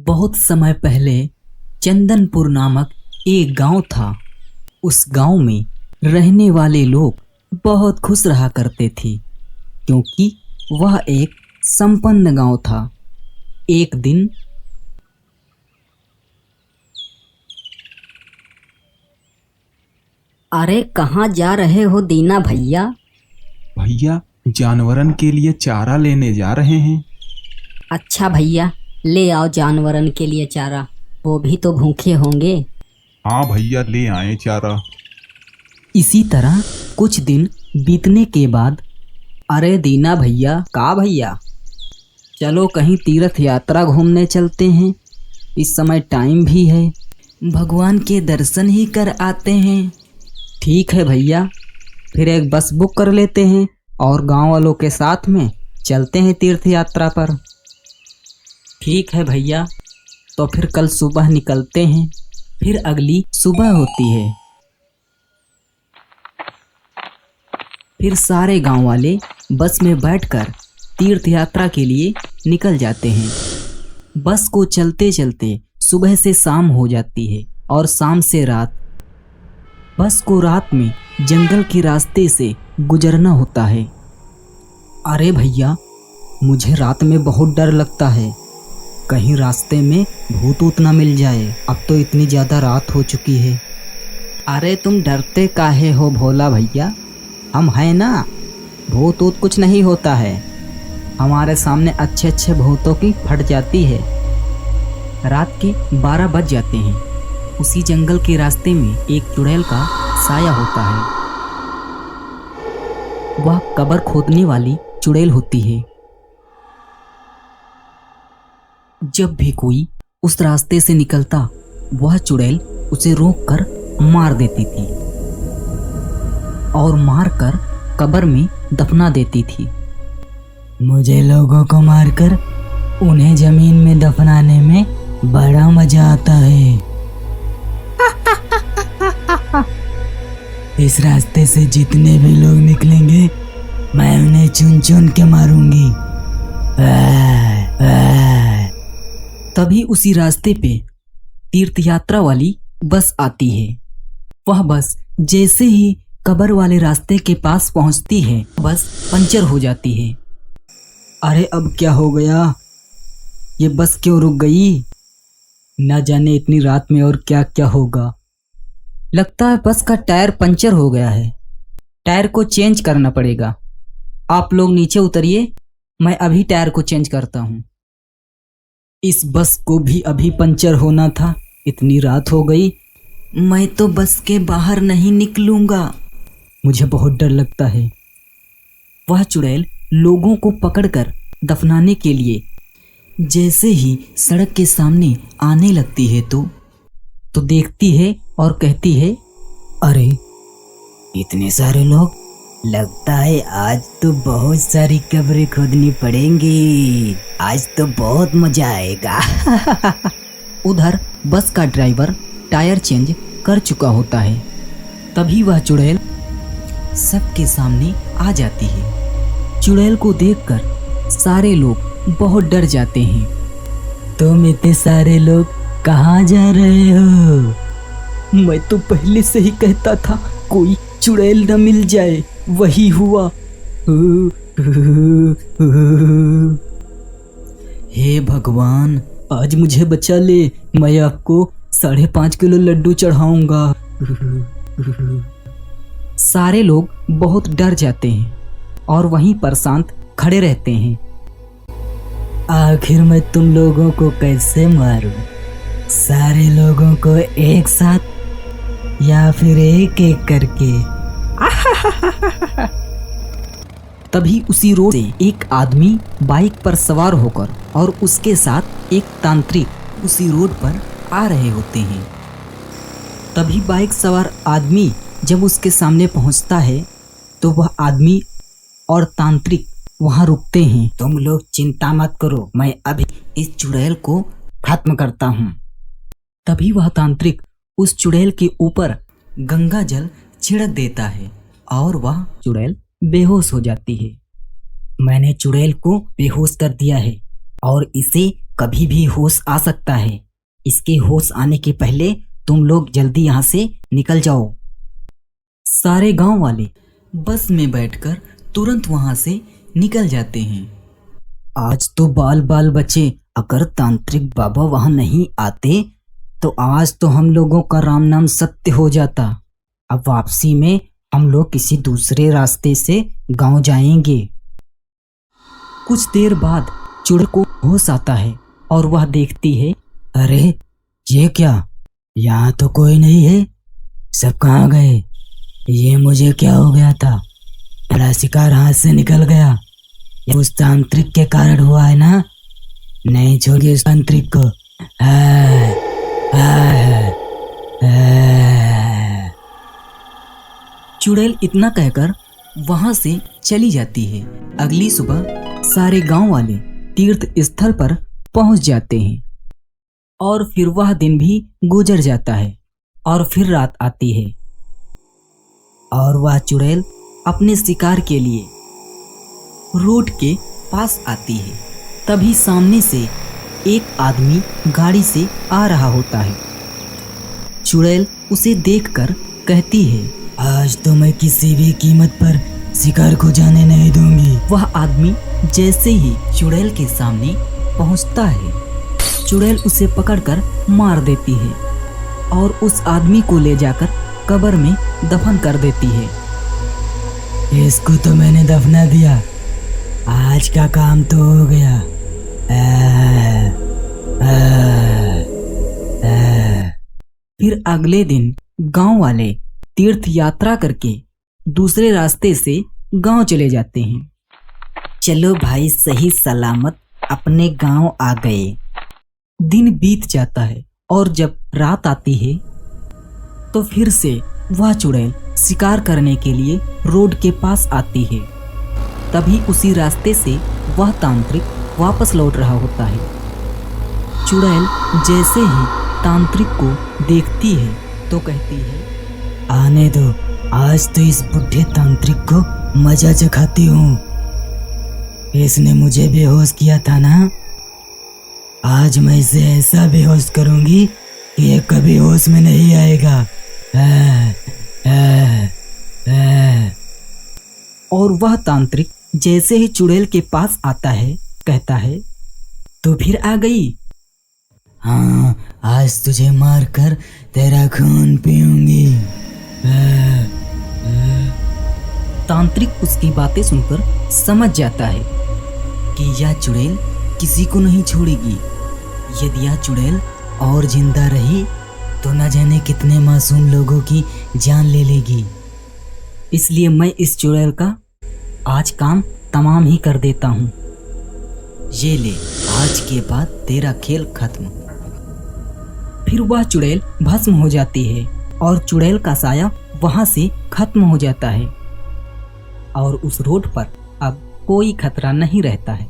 बहुत समय पहले चंदनपुर नामक एक गांव था। उस गांव में रहने वाले लोग बहुत खुश रहा करते थे क्योंकि वह एक संपन्न गांव था। एक दिन अरे कहाँ जा रहे हो दीना भैया? भैया जानवरन के लिए चारा लेने जा रहे हैं। अच्छा भैया, ले आओ जानवरन के लिए चारा, वो भी तो भूखे होंगे। हाँ भैया, ले आए चारा। इसी तरह कुछ दिन बीतने के बाद अरे दीना भैया, का भैया? चलो कहीं तीर्थ यात्रा घूमने चलते हैं। इस समय टाइम भी है, भगवान के दर्शन ही कर आते हैं। ठीक है भैया, फिर एक बस बुक कर लेते हैं और गांव वालों के साथ में चलते हैं तीर्थ यात्रा पर। ठीक है भैया, तो फिर कल सुबह निकलते हैं। फिर अगली सुबह होती है। फिर सारे गांव वाले बस में बैठकर तीर्थ यात्रा के लिए निकल जाते हैं। बस को चलते चलते सुबह से शाम हो जाती है और शाम से रात। बस को रात में जंगल के रास्ते से गुजरना होता है। अरे भैया, मुझे रात में बहुत डर लगता है, कहीं रास्ते में भूत ऊत ना मिल जाए। अब तो इतनी ज़्यादा रात हो चुकी है। अरे तुम डरते काहे हो भोला भैया, हम हैं ना, भूत ऊत कुछ नहीं होता है। हमारे सामने अच्छे अच्छे भूतों की फट जाती है। रात के 12 बज जाते हैं। उसी जंगल के रास्ते में एक चुड़ैल का साया होता है। वह कब्र खोदने वाली चुड़ैल होती है। जब भी कोई उस रास्ते से निकलता, वह चुड़ैल उसे रोककर मार देती थी और मारकर कब्र में दफना देती थी। मुझे लोगों को मारकर उन्हें जमीन में दफनाने में बड़ा मजा आता है। इस रास्ते से जितने भी लोग निकलेंगे, मैं उन्हें चुन चुन के मारूंगी। तभी उसी रास्ते पे तीर्थ यात्रा वाली बस आती है। वह बस जैसे ही कब्र वाले रास्ते के पास पहुंचती है, बस पंचर हो जाती है। अरे अब क्या हो गया, ये बस क्यों रुक गई? न जाने इतनी रात में और क्या क्या होगा। लगता है बस का टायर पंचर हो गया है, टायर को चेंज करना पड़ेगा। आप लोग नीचे उतरिए, मैं अभी टायर को चेंज करता हूँ। इस बस को भी अभी पंचर होना था, इतनी रात हो गई। मैं तो बस के बाहर नहीं निकलूंगा, मुझे बहुत डर लगता है। वह चुड़ैल लोगों को पकड़कर दफनाने के लिए जैसे ही सड़क के सामने आने लगती है तो देखती है और कहती है, अरे इतने सारे लोग, लगता है आज तो बहुत सारी कब्रें खोदनी पड़ेंगी, आज तो बहुत मजा आएगा। उधर बस का ड्राइवर टायर चेंज कर चुका होता है। तभी वह चुड़ैल सबके सामने आ जाती है। चुड़ैल को देखकर सारे लोग बहुत डर जाते हैं। तुम इतने सारे लोग कहाँ जा रहे हो? मैं तो पहले से ही कहता था कोई चुड़ैल न मिल जाए, वही हुआ। हे भगवान, आज मुझे बचा ले, मैं आपको 5.5 किलो लड्डू चढ़ाऊंगा। सारे लोग बहुत डर जाते हैं और वहीं पर शांत खड़े रहते हैं। आखिर मैं तुम लोगों को कैसे मारूं? सारे लोगों को एक साथ या फिर एक एक करके? तभी उसी रोड से एक आदमी बाइक पर सवार होकर और उसके साथ एक तांत्रिक उसी रोड पर आ रहे होते हैं। तभी बाइक सवार आदमी जब उसके सामने पहुंचता है तो वह आदमी और तांत्रिक वहां रुकते हैं। तुम लोग चिंता मत करो, मैं अभी इस चुड़ैल को खत्म करता हूँ। तभी वह तांत्रिक उस चुड़ैल के ऊपर गंगा जल छिड़क देता है और वह चुड़ैल बेहोश हो जाती है। मैंने चुड़ैल को बेहोश कर दिया है और इसे कभी भी होश आ सकता है। इसके होश आने के पहले तुम लोग जल्दी यहाँ से निकल जाओ। सारे गांव वाले बस में बैठकर तुरंत वहां से निकल जाते हैं। आज तो बाल बाल बचे, अगर तांत्रिक बाबा वहां नहीं आते तो आज तो हम लोगों का राम नाम सत्य हो जाता। अब वापसी में हम लोग किसी दूसरे रास्ते से गांव जाएंगे। कुछ देर बाद चुड़ैल को होश आता है और वह देखती है, अरे ये क्या, यहाँ तो कोई नहीं है, सब कहाँ गए? ये मुझे क्या हो गया था? बड़ा शिकार हाथ से निकल गया। ये उस तांत्रिक के कारण हुआ है ना? नहीं छोड़िए उस तांत्रिक को। चुड़ैल इतना कहकर वहां से चली जाती है। अगली सुबह सारे गांव वाले तीर्थ स्थल पर पहुंच जाते हैं और फिर वह दिन भी गुजर जाता है और फिर रात आती है और वह चुड़ैल अपने शिकार के लिए रोड के पास आती है। तभी सामने से एक आदमी गाड़ी से आ रहा होता है। चुड़ैल उसे देखकर कहती है, आज तो मैं किसी भी कीमत पर शिकार को जाने नहीं दूंगी। वह आदमी जैसे ही चुड़ैल के सामने पहुंचता है, चुड़ैल उसे पकड़कर मार देती है और उस आदमी को ले जाकर कब्र में दफन कर देती है। इसको तो मैंने दफना दिया, आज का काम तो हो गया। फिर अगले दिन गांव वाले तीर्थ यात्रा करके दूसरे रास्ते से गांव चले जाते हैं। चलो भाई, सही सलामत अपने गांव आ गए। दिन बीत जाता है और जब रात आती है तो फिर से वह चुड़ैल शिकार करने के लिए रोड के पास आती है। तभी उसी रास्ते से वह तांत्रिक वापस लौट रहा होता है। चुड़ैल जैसे ही तांत्रिक को देखती है तो कहती है, आने दो, आज तो इस बुढ़े तांत्रिक को मजा चखाती हूँ। इसने मुझे बेहोश किया था ना, आज मैं इसे ऐसा बेहोश करूंगी कि ये कभी होश में नहीं आएगा। और वह तांत्रिक जैसे ही चुड़ैल के पास आता है कहता है, तो फिर आ गई? हाँ, आज तुझे मारकर तेरा खून पीऊंगी। तांत्रिक उसकी बातें सुनकर समझ जाता है कि यह चुड़ैल किसी को नहीं छोड़ेगी। यदि यह चुड़ैल और जिंदा रही तो न जाने कितने मासूम लोगों की जान ले लेगी। इसलिए मैं इस चुड़ैल का आज काम तमाम ही कर देता हूँ। ये ले, आज के बाद तेरा खेल खत्म। फिर वह चुड़ैल भस्म हो जाती है और चुड़ैल का साया वहां से खत्म हो जाता है और उस रोड पर अब कोई खतरा नहीं रहता है।